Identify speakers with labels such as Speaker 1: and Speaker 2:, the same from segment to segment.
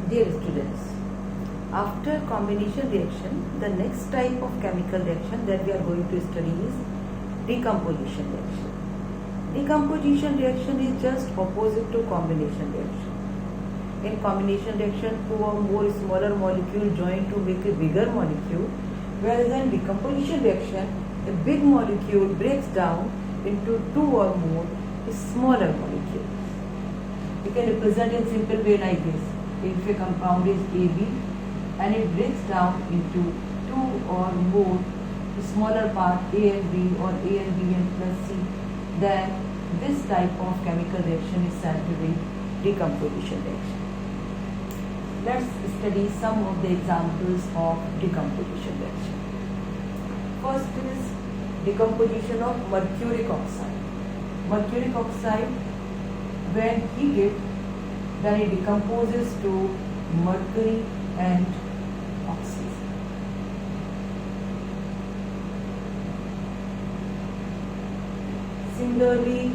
Speaker 1: Dear students, after combination reaction, the next type of chemical reaction that we are going to study is decomposition reaction. Decomposition reaction is just opposite to combination reaction. In combination reaction, two or more smaller molecules join to make a bigger molecule, whereas in decomposition reaction, a big molecule breaks down into two or more smaller molecules. You can represent in simple way like this. If a compound is AB and it breaks down into two or more smaller part A and B or A and B and plus C, then this type of chemical reaction is said to be decomposition reaction. Let's study some of the examples of decomposition reaction. First is decomposition of mercuric oxide. Mercuric oxide, when heated, then it decomposes to mercury and oxygen. Similarly,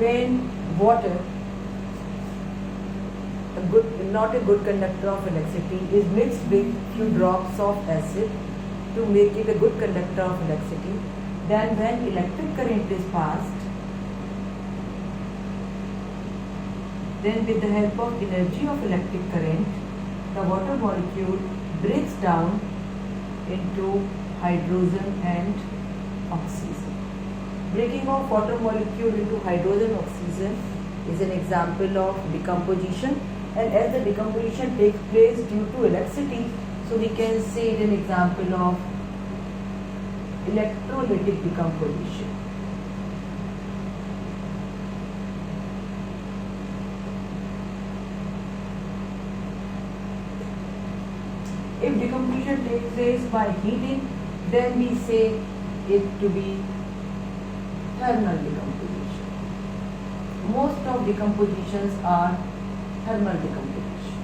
Speaker 1: when water, not a good conductor of electricity, is mixed with few drops of acid to make it a good conductor of electricity, then when electric current is passed, then with the help of energy of electric current, the water molecule breaks down into hydrogen and oxygen. Breaking of water molecule into hydrogen and oxygen is an example of decomposition, and as the decomposition takes place due to electricity, so we can say it an example of electrolytic decomposition. If decomposition takes place by heating, then we say it to be thermal decomposition. Most of decompositions are thermal decomposition.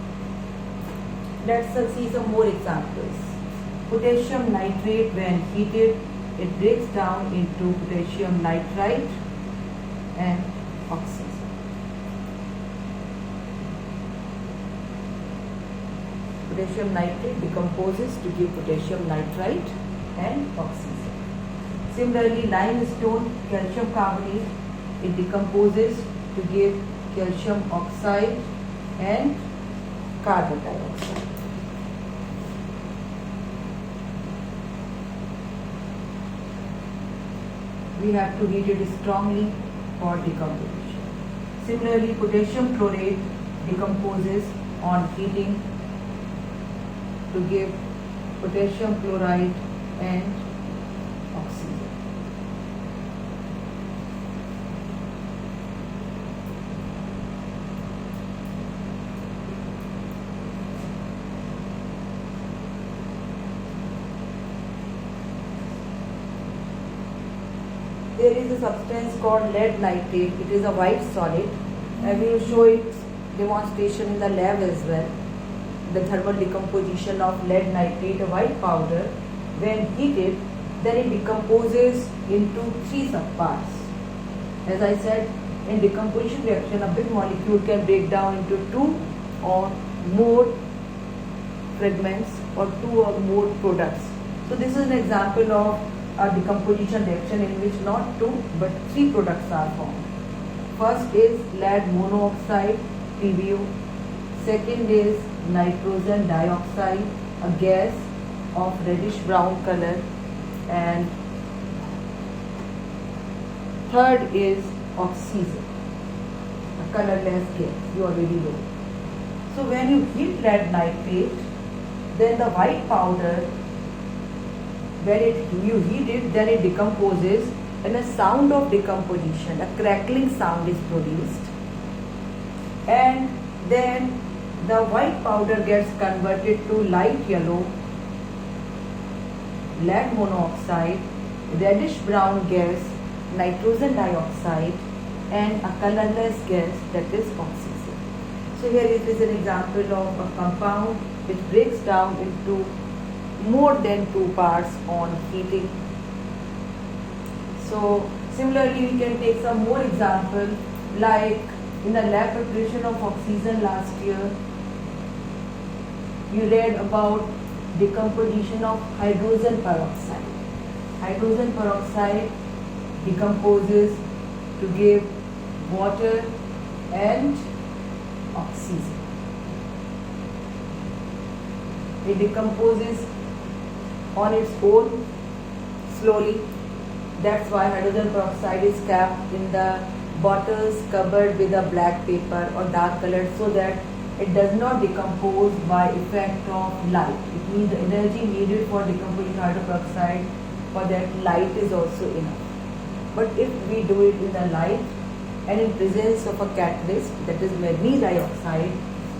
Speaker 1: Let's see some more examples. Potassium nitrate, when heated, it breaks down into potassium nitrite and oxygen. Potassium nitrate decomposes to give potassium nitrite and oxygen. Similarly, limestone, calcium carbonate, it decomposes to give calcium oxide and carbon dioxide. We have to heat it strongly for decomposition. Similarly, potassium chlorate decomposes on heating to give potassium chloride and oxygen. There is a substance called lead nitrate. It is a white solid. I will show its demonstration in the lab as well. The thermal decomposition of lead nitrate, a white powder, when heated, then it decomposes into three subparts. As I said, in decomposition reaction, a big molecule can break down into two or more fragments or two or more products. So this is an example of a decomposition reaction in which not two but three products are formed. First is lead monoxide, PbO. Second is nitrogen dioxide, a gas of reddish brown color, and third is oxygen, a colorless gas, you already know. So when you heat lead nitrate, then the white powder, when you heat it, then it decomposes and a sound of decomposition, a crackling sound is produced, and then the white powder gets converted to light yellow lead monoxide, reddish brown gas, nitrogen dioxide, and a colorless gas, that is oxygen. So here it is an example of a compound which breaks down into more than two parts on heating. So similarly we can take some more example, like in the lab preparation of oxygen last year, you read about decomposition of hydrogen peroxide. Hydrogen peroxide decomposes to give water and oxygen. It decomposes on its own slowly. That's why hydrogen peroxide is kept in the bottles covered with a black paper or dark colored, so that it does not decompose by effect of light. It means the energy needed for decomposing hydrogen peroxide, for that light is also enough. But if we do it in the light and in presence of a catalyst, that is manganese dioxide,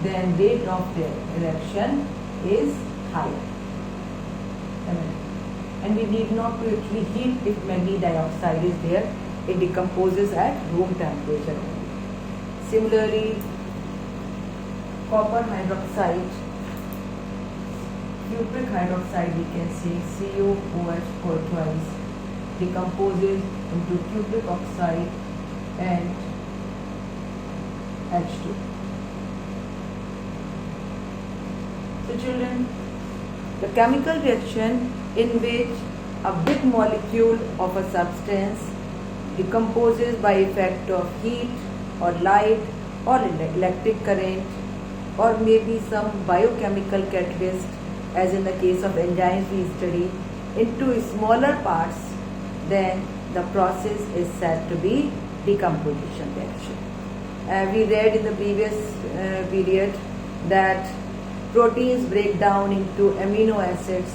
Speaker 1: then rate of reaction is higher. And we need not to actually heat if manganese dioxide is there. It decomposes at room temperature only. Similarly, copper hydroxide, cupric hydroxide, we can say COOH twice, decomposes into cupric oxide and H2. So children, the chemical reaction in which a big molecule of a substance decomposes by effect of heat or light or electric current or maybe some biochemical catalyst, as in the case of enzymes we study, into smaller parts, then the process is said to be decomposition reaction. We read in the previous period that proteins break down into amino acids,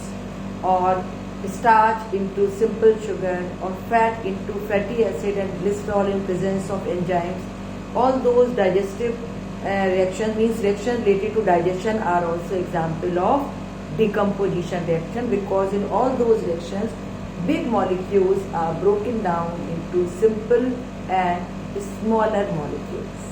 Speaker 1: or starch into simple sugar, or fat into fatty acid and glycerol in presence of enzymes. All those digestive reactions, means reactions related to digestion, are also example of decomposition reaction, because in all those reactions big molecules are broken down into simple and smaller molecules.